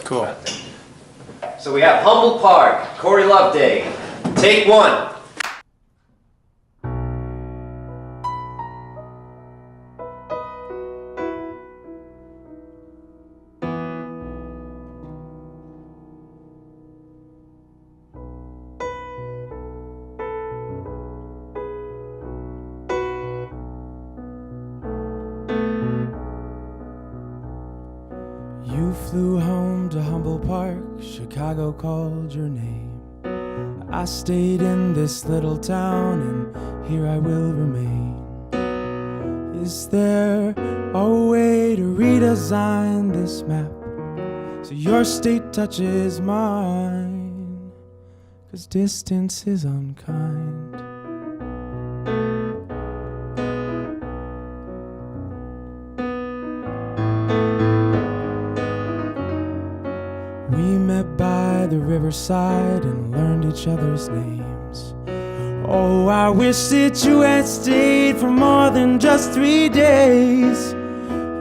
Cool. So we have Humble Park, Corry Loveday. Take one. You flew home to Humble Park, Chicago called your name. I stayed in this little town and here I will remain. Is there a way to redesign this map so your state touches mine? 'Cause distance is unkind. We met by the riverside and learned each other's names. Oh, I wish that you had stayed for more than just 3 days.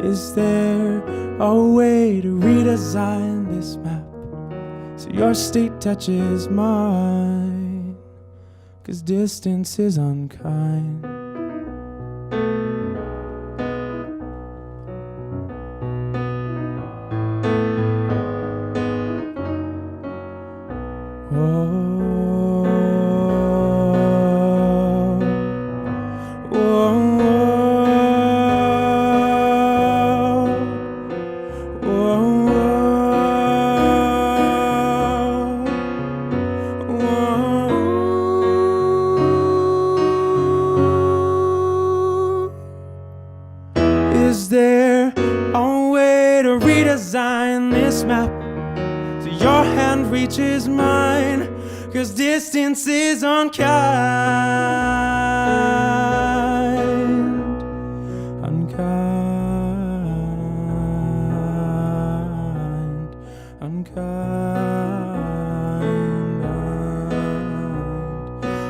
Is there a way to redesign this map so your state touches mine? 'Cause distance is unkind. Is there a way to redesign this map so your hand reaches mine? 'Cause distance is unkind. Unkind. Unkind.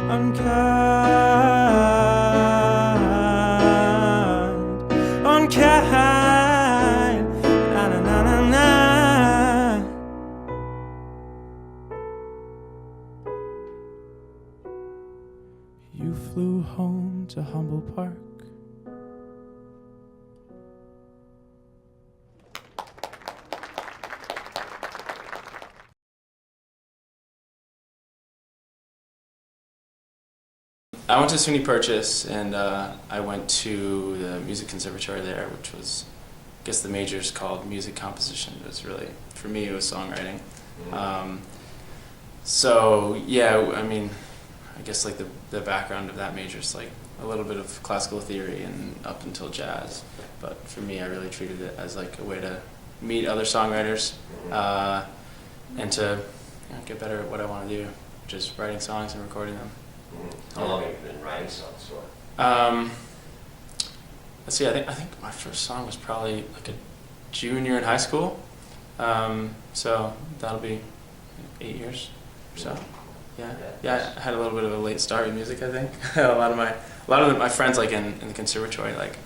Unkind. Unkind. Na na na na na. You flew home to Humble Park. I went to SUNY Purchase, and I went to the music conservatory there, which was, I guess the major's called music composition. It was really, for me, it was songwriting. So yeah, I mean, I guess like the background of that major is like a little bit of classical theory and up until jazz. But for me, I really treated it as like a way to meet other songwriters and to get better at what I want to do, just writing songs and recording them. How long have you been writing songs for? Let's see. I think my first song was probably like a junior in high school. So that'll be 8 years or so. Yeah. I had a little bit of a late start in music. I think a lot of my friends like in the conservatory, like,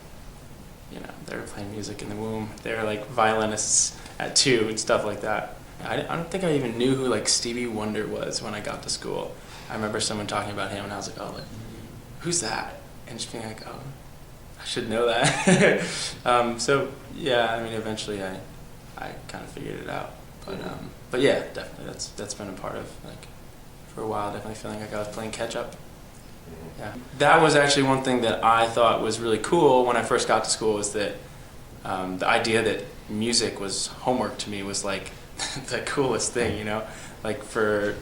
you know, they were playing music in the womb. They were like violinists at 2 and stuff like that. I don't think I even knew who like Stevie Wonder was when I got to school. I remember someone talking about him, and I was like, oh, like, who's that? And just being like, oh, I should know that. So yeah, I mean, eventually I kind of figured it out. But yeah, definitely that's been a part of, like, for a while, definitely feeling like I was playing catch up. Yeah, that was actually one thing that I thought was really cool when I first got to school, was that the idea that music was homework to me was like the coolest thing, you know, like for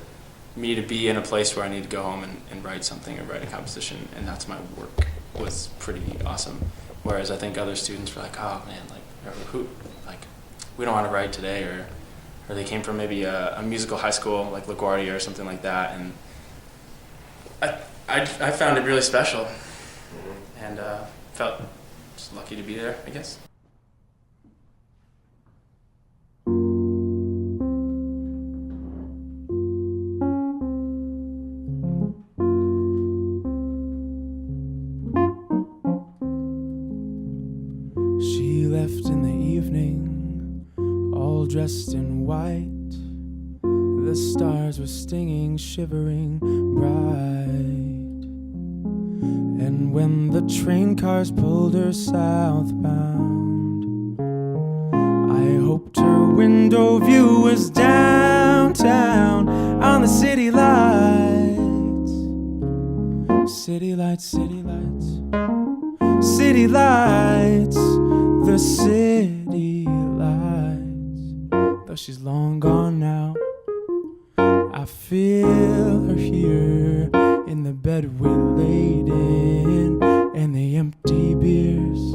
me to be in a place where I need to go home and write something or write a composition, and that's my work, was pretty awesome. Whereas I think other students were like, oh man, like, we don't want to write today, or they came from maybe a musical high school like LaGuardia or something like that, and I found it really special, and felt just lucky to be there, I guess. She left in the evening, all dressed in white. The stars were stinging, shivering bright. And when the train cars pulled her southbound, I hoped her window view was downtown on the city lights. City lights, city lights, city lights, the city lights. Though she's long gone now, I feel her here in the bed we laid in, and the empty beers.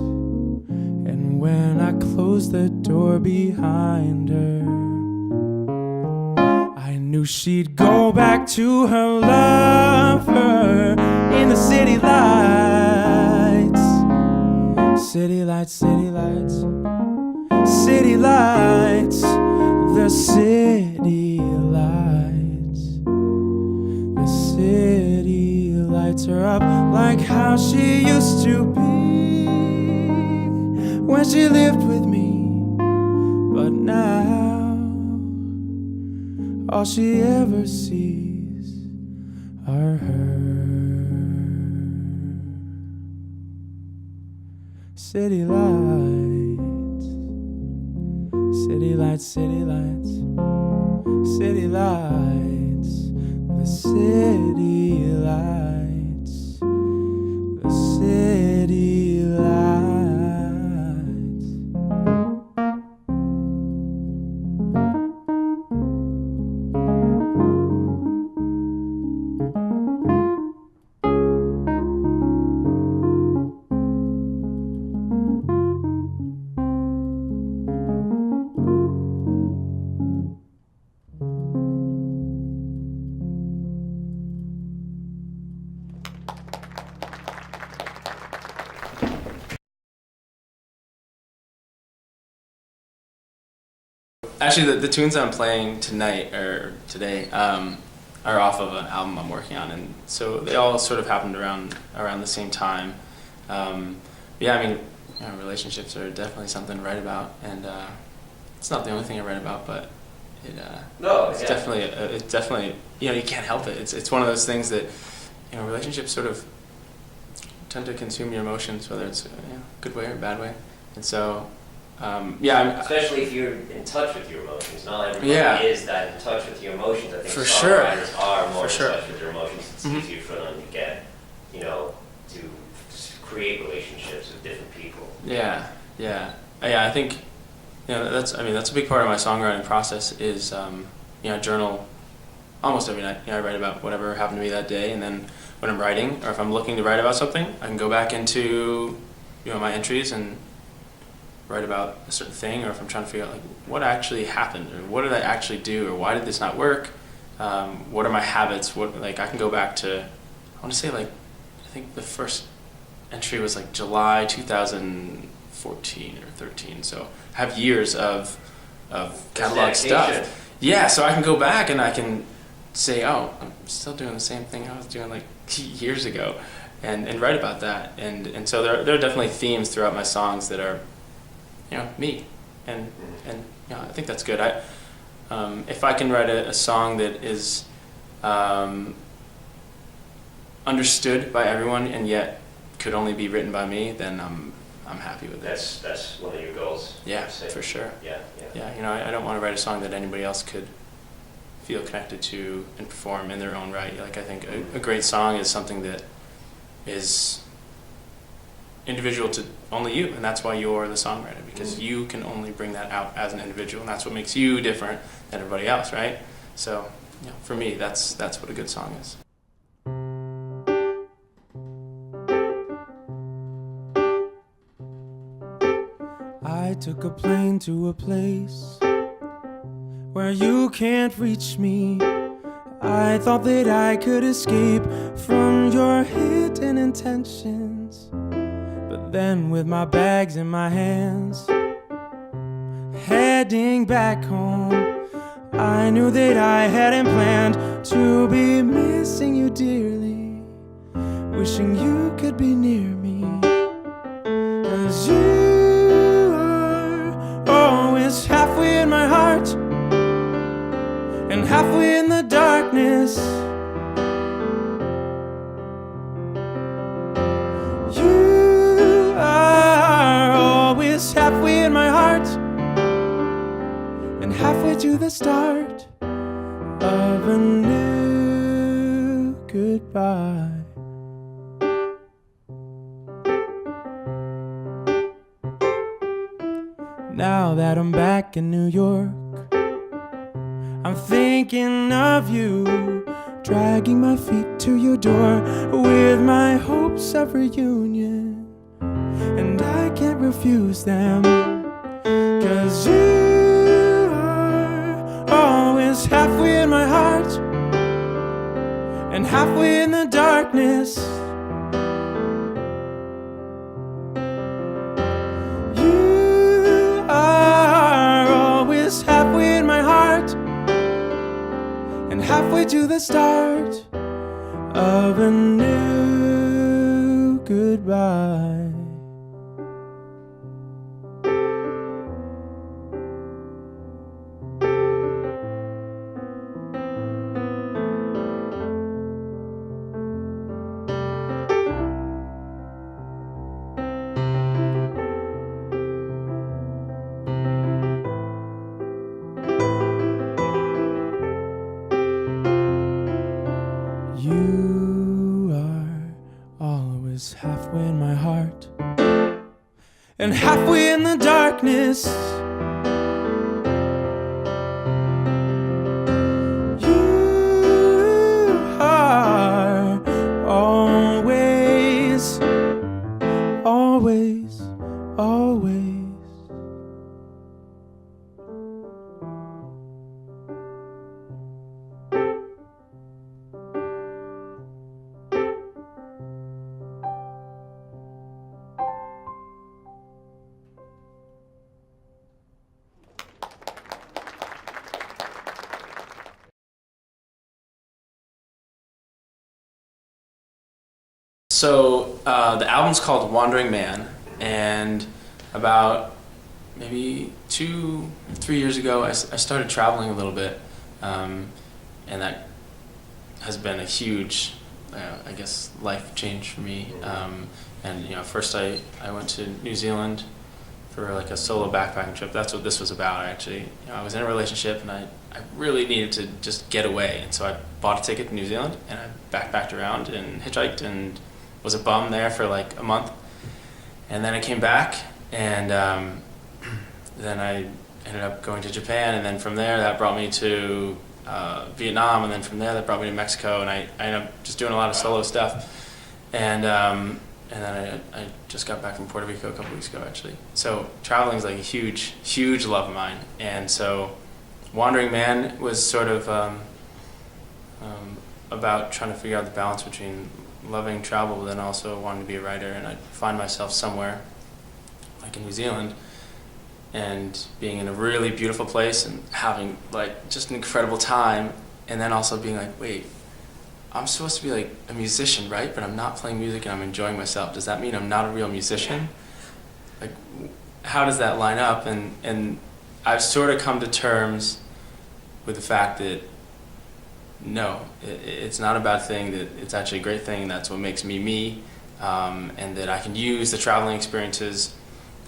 And when I closed the door behind her, I knew she'd go back to her lover in the city lights. City lights, city lights, city lights, the city lights. The city lights are up like how she used to be when she lived with me. But now all she ever sees are her. City lights, city lights, city lights, city lights, the city lights, the city lights. Actually, the tunes I'm playing tonight or today are off of an album I'm working on, and so they all sort of happened around the same time. Yeah, I mean, you know, relationships are definitely something to write about, and it's not the only thing I write about, but it's definitely you know, you can't help it. It's one of those things that, you know, relationships sort of tend to consume your emotions, whether it's you know, good way or bad way, and so. Yeah, especially if you're in touch with your emotions. Not everybody is that in touch with your emotions. I think for songwriters sure. are more for in sure. touch with their emotions. It's Mm-hmm. easier for them to get, you know, to create relationships with different people. Yeah. I think, you know, that's a big part of my songwriting process is, you know, journal almost every night. You know, I write about whatever happened to me that day, and then when I'm writing, or if I'm looking to write about something, I can go back into, you know, my entries and write about a certain thing, or if I'm trying to figure out like what actually happened, or what did I actually do, or why did this not work, what are my habits, what, like, I can go back to, I want to say, like, I think the first entry was like July 2014 or 13, so I have years of catalog stuff. Yeah, so I can go back and I can say, oh, I'm still doing the same thing I was doing like years ago, and write about that, and so there are definitely themes throughout my songs that are, you know, me, and you know, I think that's good. If I can write a song that is understood by everyone and yet could only be written by me, then I'm happy with it. That's one of your goals. Yeah, for sure. Yeah. You know, I don't want to write a song that anybody else could feel connected to and perform in their own right. Like, I think a great song is something that is individual to only you, and that's why you're the songwriter, because you can only bring that out as an individual, and that's what makes you different than everybody else, right? So, you know, for me, that's what a good song is. I took a plane to a place where you can't reach me. I thought that I could escape from your hidden intentions. But then with my bags in my hands, heading back home, I knew that I hadn't planned to be missing you dearly, wishing you could be near me. 'Cause you are always halfway in my heart, halfway in the darkness. You are always halfway in my heart and halfway to the start of a new goodbye. Now that I'm back in New York, I'm thinking of you, dragging my feet to your door with my hopes of reunion, and I can't refuse them, 'cause you are always halfway in my heart and halfway in the darkness. You are always halfway in my heart and halfway to the start of a new goodbye. You are always halfway in my heart and halfway in the darkness. You are always, always, always. So the album's called Wandering Man, and about maybe 2-3 years ago I started traveling a little bit, and that has been a huge, I guess, life change for me. And first I went to New Zealand for like a solo backpacking trip. That's what this was about, actually. I was in a relationship and I really needed to just get away, and so I bought a ticket to New Zealand and I backpacked around and hitchhiked and was a bum there for like a month, and then I came back, and then I ended up going to Japan, and then from there that brought me to Vietnam, and then from there that brought me to Mexico, and I ended up just doing a lot of solo stuff, and then I just got back from Puerto Rico a couple weeks ago, actually. So traveling is like a huge love of mine, and so Wandering Man was sort of about trying to figure out the balance between loving travel, but then also wanting to be a writer, and I find myself somewhere like in New Zealand and being in a really beautiful place and having like just an incredible time, and then also being like, wait, I'm supposed to be like a musician, right? But I'm not playing music and I'm enjoying myself. Does that mean I'm not a real musician? Like, how does that line up? And I've sort of come to terms with the fact that no, it's not a bad thing, that it's actually a great thing, and that's what makes me me, and that I can use the traveling experiences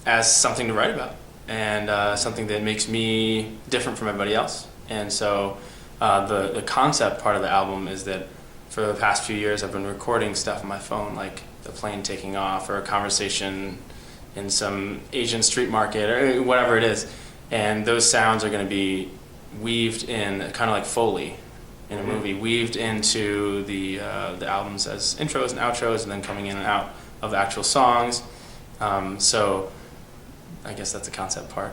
as something to write about, and something that makes me different from everybody else. And so the concept part of the album is that for the past few years I've been recording stuff on my phone, like the plane taking off or a conversation in some Asian street market or whatever it is, and those sounds are going to be weaved in, kind of like Foley in a movie, weaved into the albums as intros and outros, and then coming in and out of the actual songs. So I guess that's the concept part.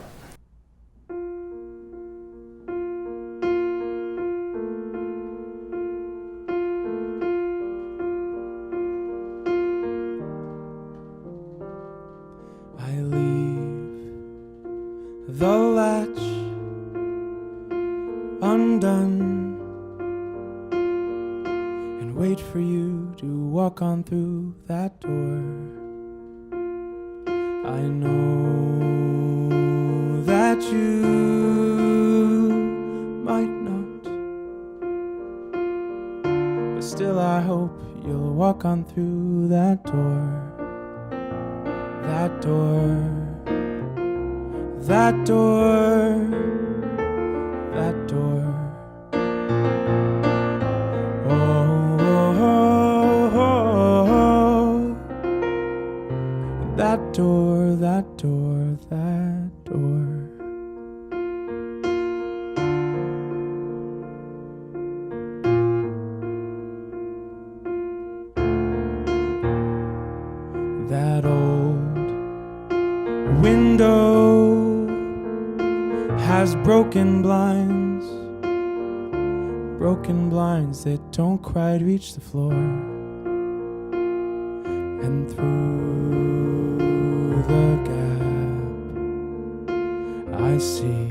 I leave the latch undone and wait for you to walk on through that door. I know that you might not I hope you'll walk on through that door. That door. That door. That door. Oh, oh, oh, oh. That door, that door, that door. That old window has broken blinds that don't quite reach the floor. And through the gap I see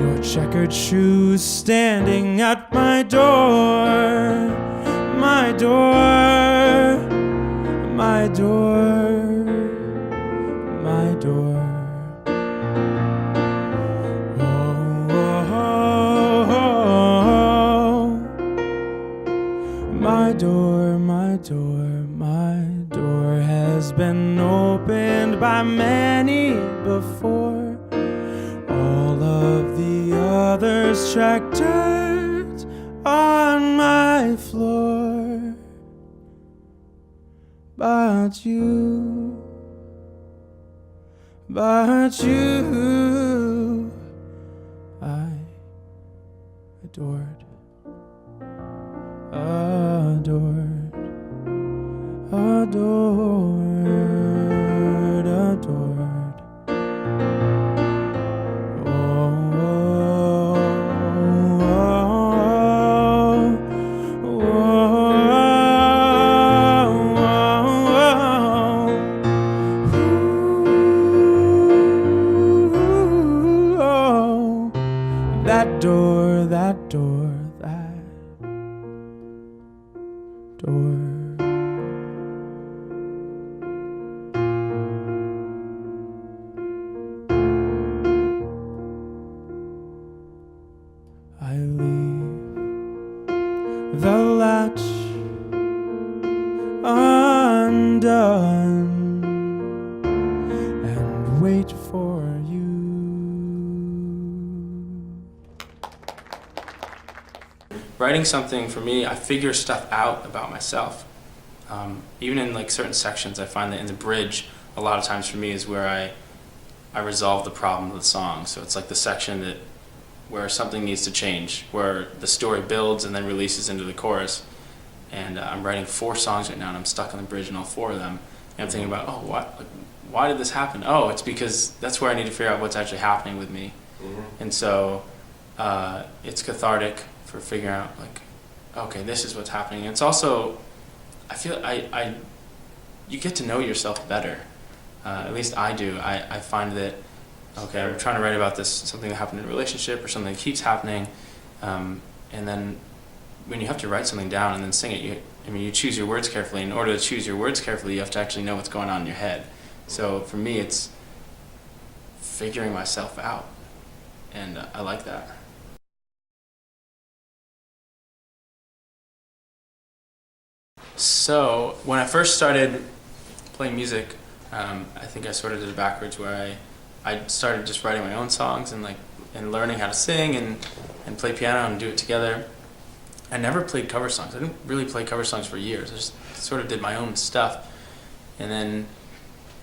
your checkered shoes standing at my door. My door, my door, my door. Oh, oh, oh, oh. My door, my door, my door has been opened by many before. All of the others track dirt on my floor. But you, I adored, adored, adored, adored. Oh, oh, oh, oh, oh, oh. That door, that door, that door. I leave the latch undone and wait for you. Writing something, for me, I figure stuff out about myself. Even in like certain sections, I find that in the bridge, a lot of times for me is where I resolve the problem of the song. So it's like the section that where something needs to change, where the story builds and then releases into the chorus. And I'm writing 4 songs right now, and I'm stuck on the bridge in all 4 of them. And I'm thinking about, oh, why did this happen? Oh, it's because that's where I need to figure out what's actually happening with me. Mm-hmm. And so it's cathartic for figuring out, like, okay, this is what's happening. And it's also, I feel you get to know yourself better. At least I do. I find that, okay, I'm trying to write about this, something that happened in a relationship or something that keeps happening. And then when you have to write something down and then sing it, you choose your words carefully. In order to choose your words carefully, you have to actually know what's going on in your head. So for me, it's figuring myself out. And I like that. So when I first started playing music, I think I sort of did it backwards, where I started just writing my own songs and learning how to sing and play piano and do it together. I never played cover songs. I didn't really play cover songs for years. I just sort of did my own stuff. And then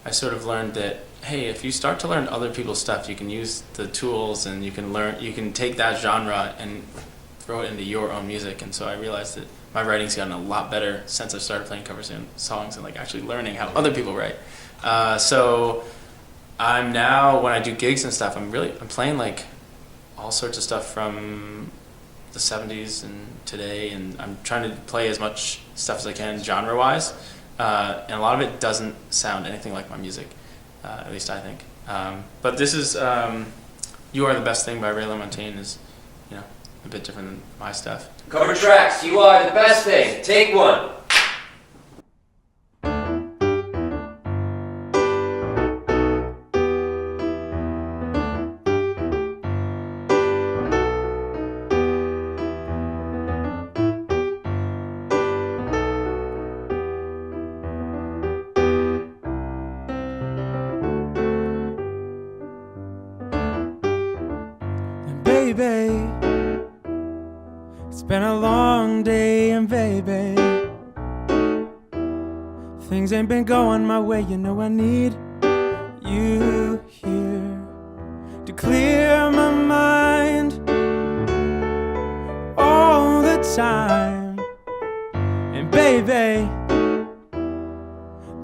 I sort of learned that, hey, if you start to learn other people's stuff, you can use the tools and you can take that genre and throw it into your own music. And so I realized that my writing's gotten a lot better since I started playing cover songs and actually learning how other people write. So I'm now, when I do gigs and stuff, I'm playing all sorts of stuff from the 70s and today, and I'm trying to play as much stuff as I can genre-wise, and a lot of it doesn't sound anything like my music, at least I think. But this is You Are the Best Thing by Ray LaMontagne is, a bit different than my stuff. Cover Trax, You Are the Best Thing. Take 1. baby, it's been a long day, and baby, things ain't been going my way. You know I need you here to clear my mind all the time. And baby,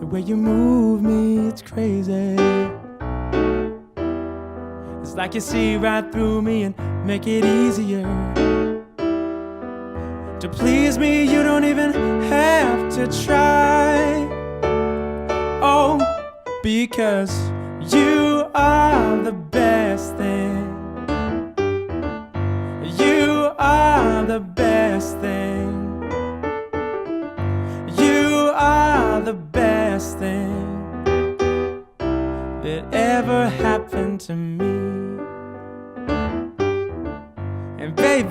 the way you move me, it's crazy. It's like you see right through me and make it easier to please me. You don't even have to try. Oh, because you are the best thing. You are the best thing. You are the best thing that ever happened to me. And baby,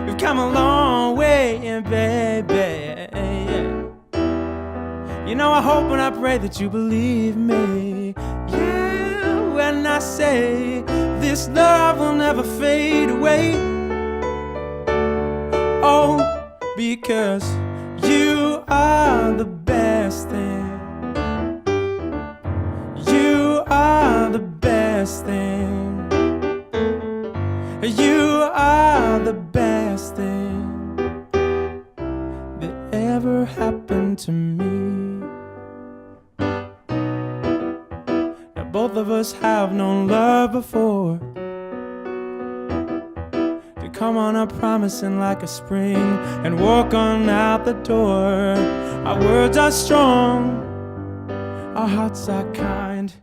we've come a long way, and baby, you know I hope and I pray that you believe me. Yeah, when I say this love will never fade away. Oh, because you are the best thing. You are the best thing. You are the best thing that ever happened to me. Now both of us have known love before. To come on up promising like a spring and walk on out the door. Our words are strong, our hearts are kind.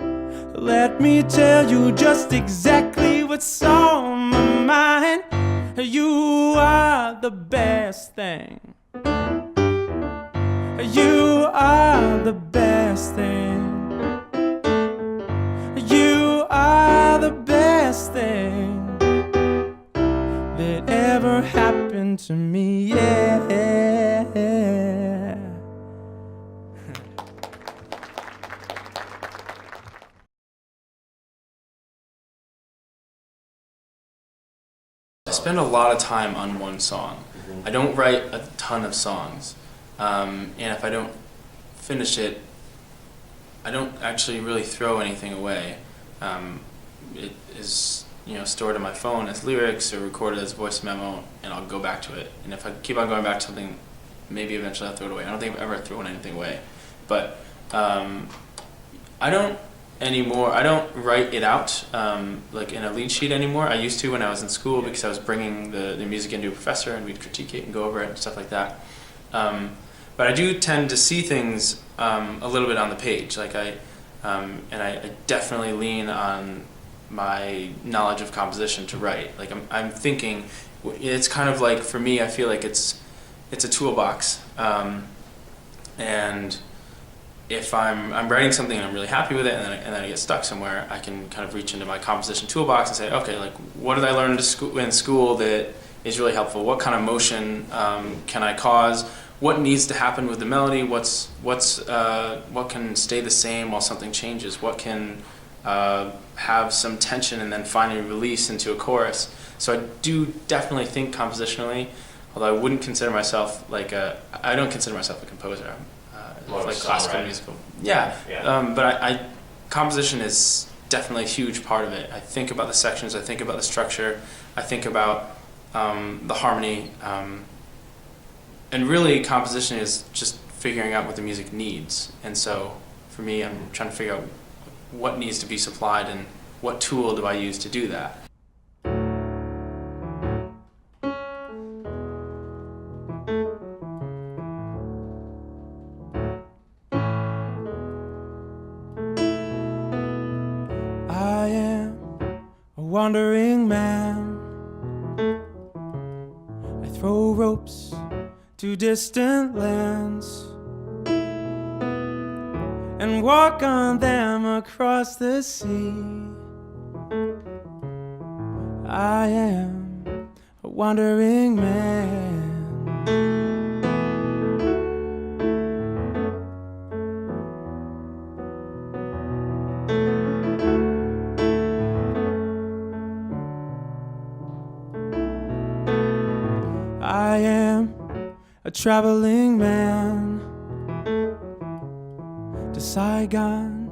Let me tell you just exactly what's on my mind. You are the best thing. You are the best thing. You are the best thing that ever happened to me, yeah. I spend a lot of time on one song. I don't write a ton of songs, and if I don't finish it, I don't actually really throw anything away. It is, stored on my phone as lyrics or recorded as a voice memo, and I'll go back to it. And if I keep on going back to something, maybe eventually I'll throw it away. I don't think I've ever thrown anything away, but I don't anymore. I don't write it out like in a lead sheet anymore. I used to when I was in school because I was bringing the music into a professor and we'd critique it and go over it and stuff like that. But I do tend to see things a little bit on the page. Like I definitely lean on my knowledge of composition to write. Like I'm thinking. It's kind of like, for me, I feel like it's a toolbox, and if I'm writing something and I'm really happy with it, and then I get stuck somewhere, I can kind of reach into my composition toolbox and say, okay, like what did I learn in school that is really helpful? What kind of motion can I cause? What needs to happen with the melody? What can stay the same while something changes? What can have some tension and then finally release into a chorus? So I do definitely think compositionally, although I wouldn't consider myself I don't consider myself a composer. Like classical musical. Yeah. But composition is definitely a huge part of it. I think about the sections, I think about the structure, I think about the harmony, and really composition is just figuring out what the music needs. And so for me, I'm trying to figure out what needs to be supplied and what tool do I use to do that. I am a wandering man. I throw ropes to distant lands and walk on them across the sea. I am a wandering man. a traveling man to Saigon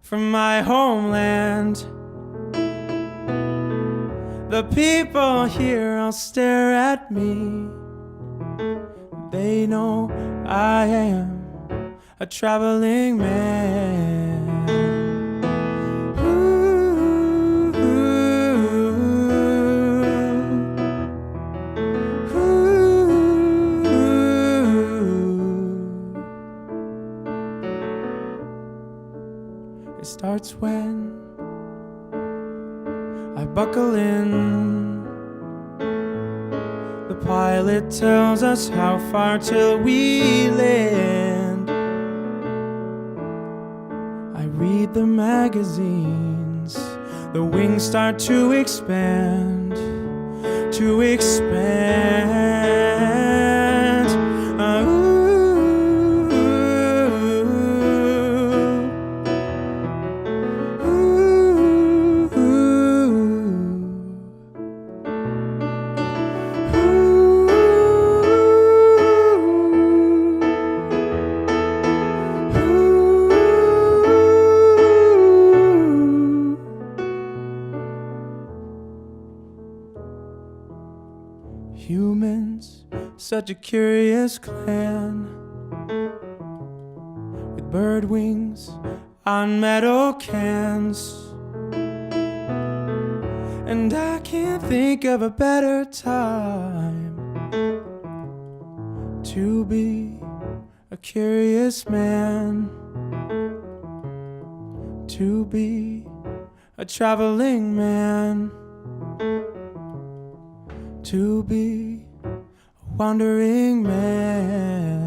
from my homeland. The people here all stare at me. They know I am a traveling man. It starts when I buckle in. The pilot tells us how far till we land. I read the magazines. The wings start to expand, to expand. Ooh. Humans, such a curious clan, with bird wings on metal cans. And I can't think of a better time to be a curious man, to be a traveling man, to be a wandering man.